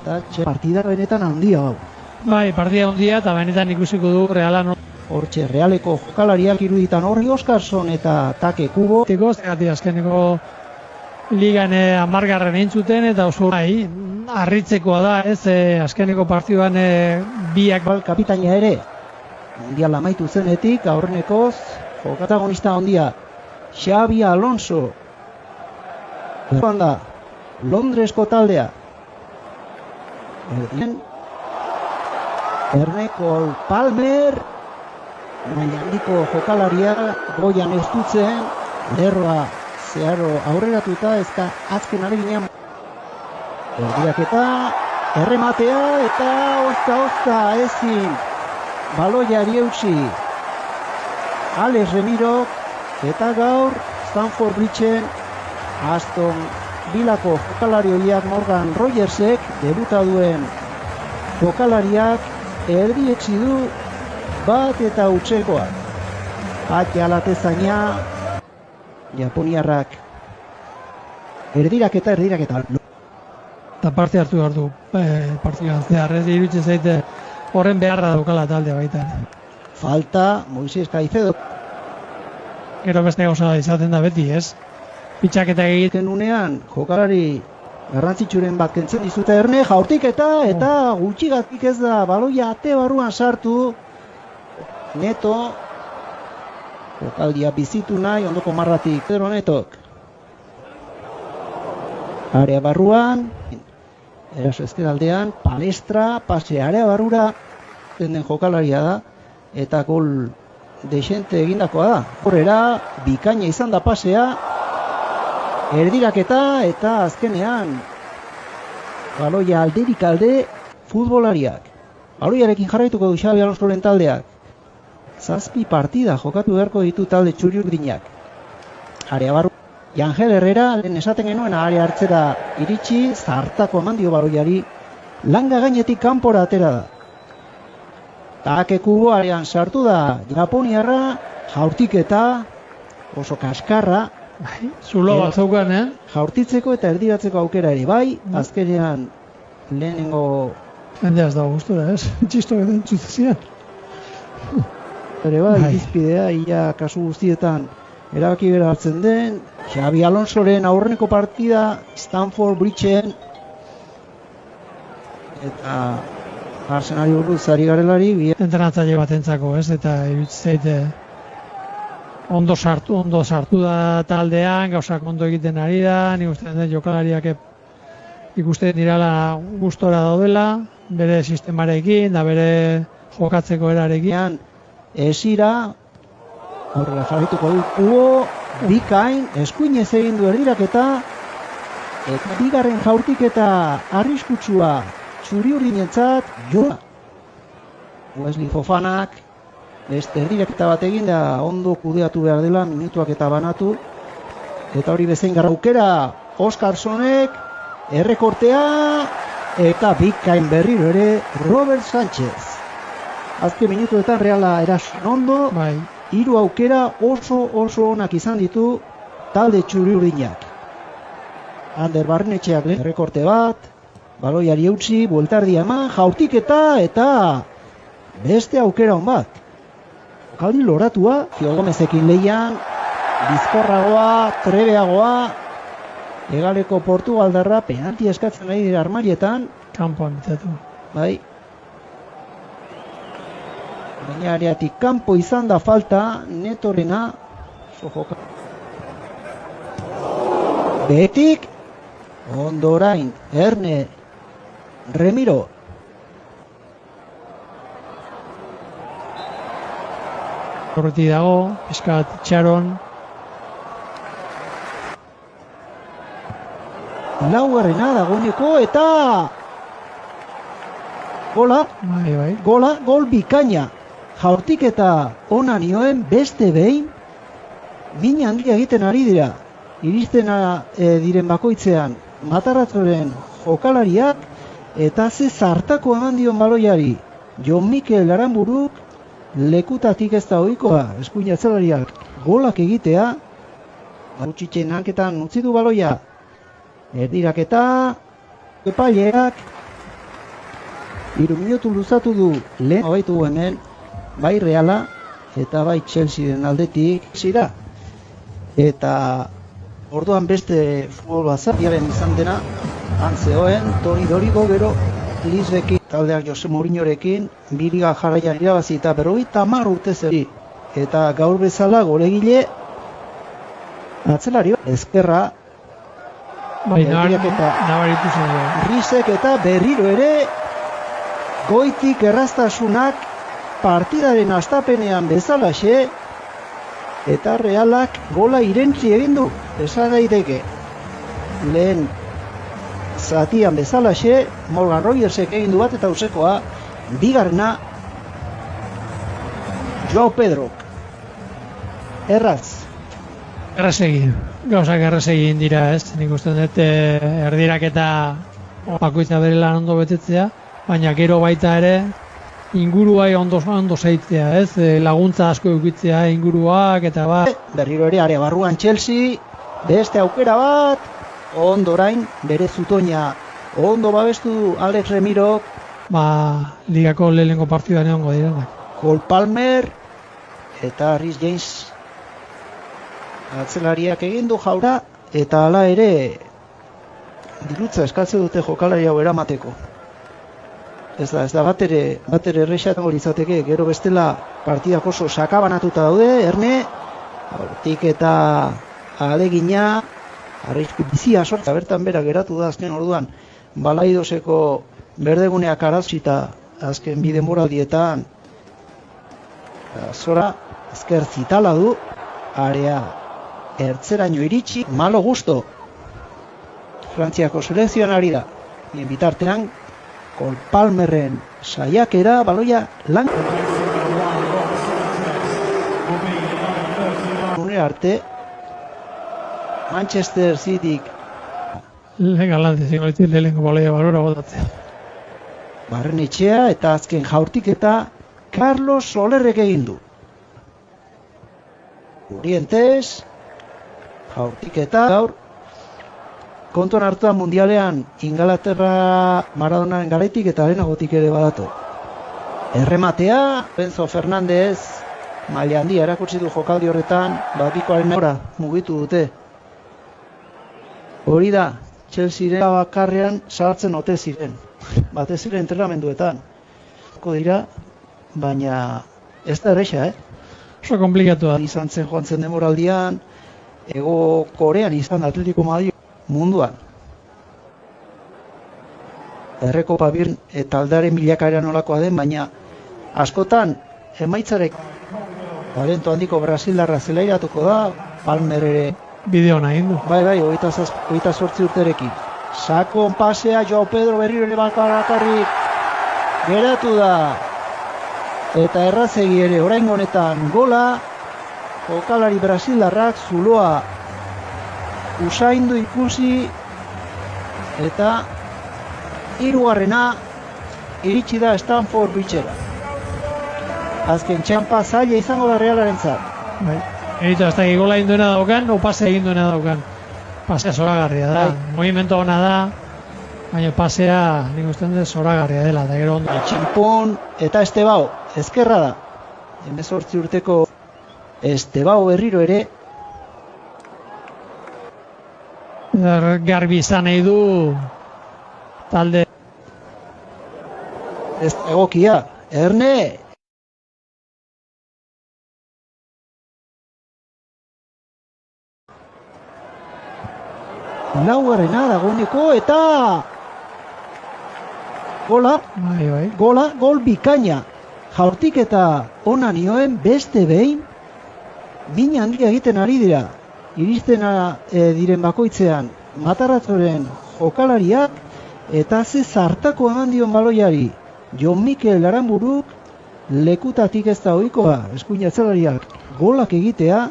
Eta partida benetan handia hau. Bai, partida handia eta benetan ikusiko du Realan. Hortxe, Realeko jokalariak iruditan Horri Oskarson eta Take Kubo. Zergatik azkeneko ligan 10. entzuten eta oso harritzekoa da, ez azkeneko partiduan biak kapitaina ere mundial amaitu zenetik aurrenekoz protagonista handia Xabi Alonso. Da Londresko taldea. Erneko Palmer maila handiko jokalaria goian estutzen, lerroa zeharo aurreratuta, ez da azken areginean erdiaketa, errematea eta ozta ezin baloiari eutsi Alex Remiro eta gaur Stamford Bridgen Aston Villako jokalari horiak Morgan Rogersek debuta duen jokalariak erdietsi du bat eta utzekoak. Ate alatezaina Japoniarrak erdiraketa. Eta parte hartu behar du partidan zehar, ez iruditzen zaite horren beharra daukala taldea baita. Falta Moises Caicedo. Gero beste gauza izaten da beti, ez? Pitxaketa egiten unean jokalari garrantzitsuren bat kentzen dizute Erne, jaurtiketa eta gutxigatik ez da baloia ate barruan sartu. Neto jokaldia bizitu nahi ondoko marratik Pedro Netok. Area barruan eraso ezkeraldean Palestra pase area barrura den jokalaria da eta gol desente egindakoa da. Horrera bikaina izan da pasea, erdiraketa eta azkenean baloia alderik alde futbolariak. Baloiarekin jarraituko du Xabi Alonsoren taldeak. 7 partida jokatu beharko ditu talde txuri-urdinak. Area barru Angel Herrera lehen esaten genuen area hartzera iritsi, zartako eman dio baloiari, langa gainetik kanpora atera da. Take Kubo arean sartu da Japoniarra, jaurtiketa oso kaskarra. Zulo bat zaukan, jaurtitzeko eta erdiratzeko aukera ere bai, azkenean lehenengo jendea ez dago gustura, ez? Txisto edo entzutezian. Ere bai, izpidea, ia kasu guztietan erabaki bera hartzen den, Xabi Alonsoren aurreneko partida Stamford Bridgen eta Arsenali buruz ari garelari entrenatzaile batentzako, ez? Eta iruditzen ondo sartu da taldean, gauzak ondo egiten ari da, nik uste den jokalariak ikusten dirala gustora daudela, bere sistemarekin da bere jokatzeko erarekin. Esira horrela jarrituko du Kubo, bikain, eskuinez egin du erdiraketa eta bigarren jaurtiketa arriskutsua txuri-urdinentzat joa. Wesley Fofanak beste erdiraketa bat egin da ondo kudeatu behar dela, minutuak eta banatu eta hori bezain garra aukera Oskarsonek errekortea eta bikain berriro ere Robert Sánchez. Azken minutuetan Reala erasun ondo, 3 aukera oso onak izan ditu talde txuri-urdinak. Ander Barrenetxeak lehen errekorte bat, baloiari eutsi, bueltardia eman, jaurtiketa eta beste aukera hon bat. Jokaldi loratua, Fio Gomezekin lehian, bizkorragoa, trebeagoa, Egaleko Portugaldarra penalti eskatzen nahi dira armarietan. Kanpoan bitzatu. Bai. Baina areatik kanpo izan da falta, Netorena. Behetik, ondorain, Erne, Remiro. Horretik dago, pizkat Txaron. Laugarrena dagoeneko eta gola, gol bikaina. Jaurtiketa ona nioen beste behin min handia egiten ari dira. Iristen diren bakoitzean Mataratzoren jokalariak eta ze zartako eman dion baloiari. Jon Mikel Aranburuk lekutatik ez da ohikoa, eskuin atzelariak golak egitea. Gutxitzen hanketan utzi du baloia. Erdiraketa epaileak 3 minutu luzatu du lehen hobaitu hemen, bai Reala eta bai Chelsearen aldetik zira. Eta orduan beste futbol bazariaren izan dena, antzeoen, Toni Dorigo gero Lisbekin, taldeak Jose Mourinhorekin, biriga jarraian irabazi eta 50 urte zeri. Eta gaur bezala golegile atzelari ezkerra Bai, nabaritu zen. Risek eta berriro ere goitik erraztasunak partidaren astapenean bezalaxe eta Realak gola irentzi egin du, esan daiteke. Lehen zatian bezalaxe, Morgan Rogersek egin du bat eta usekoa, bigarrena Joao Pedrok. Erraz. Errazegin, gauzak errazegin dira, ez? Nik uste dut erdirak eta bakoitza bere lan ondo betetzea, baina gero baita ere ingurua ondo zaitzea, ez? Laguntza asko eukitzea inguruak eta bat. Berriro ere area barruan Chelsea, beste aukera bat, ondo orain bere zutoina ondo babestu du Alex Remirok. Ligako lehenengo partiduan egongo direnak. Cole Palmer eta Rhys James atzelariak egin du jaura, eta hala ere dirutza eskatze dute jokalari hau eramateko. Ez da batere errexatango litzateke, gero bestela partidak oso sakabanatuta daude, Erne, hortik eta alegina, arrisku bizia sortza, bertan bera geratu da azken orduan, Balaidoseko berdeguneak arazita azken bi denboraldietan, zora, ezker zitala du, area ertzeraino iritsi, malo gusto. Frantziako selekzioan ari da. Bien bitartean, Cole Palmerren saiakera, baloia lan. Une arte, Manchester Cityk lehenengo baloia balora botatzea. Barren etxea eta azken jaurtik eta Carlos Solerrek egin du. Orientez, jaurtik eta gaur, kontuan hartuan mundialean Ingalaterra Maradonaren garaitik eta lehenagotik ere badato. Errematea, Enzo Fernandez, maila handia erakutsi du jokaldi horretan, bikoaren ora mugitu dute. Hori da, Chelsearen bakarrean sartzen ote ziren. Batez ere entrenamenduetan. Dira, baina ez da erresa, Oso komplikatu da. Izan zen joan zen demoraldian, Ego Korean izan Atletico Madrid munduan. Errekopa bir taldearen bilakaera nolakoa den, baina askotan emaitzarek talento handiko brasildarra zelairatuko da, Palmer ere bideo nahi du. Bai, 28 urterekin. Sakon pasea, Joao Pedro berriro ere bakarrik geratu da. Eta errazegi ere oraingo honetan gola, jokalari brasildarrak zuloa usaindu ikusi eta hirugarrena iritsi da Stamford Bridgera. Azken txampa zaila izango da Realarentzat. Bai. Eta ez da gola egin duena daukan, o pasea egin duena daukan. Pasea zoragarria da, movimento ona da, baina pasea nik usten dut zoragarria dela, eta gero ondo. Tximpon eta Estebao, ezkerra da. 18 urteko Estebao berriro ere. Garbi izan nahi du talde. Ez egokia, Erne! Laugarrena dagoeneko eta gola, gol bikaina. Jaurtik eta ona nioen beste behin min handia egiten ari dira. Iristen diren bakoitzean Matarazzoren jokalariak eta ze zartako eman dion baloiari. Jon Mikel Aranburuk lekutatik ez da ohikoa eskuin atzelariak golak egitea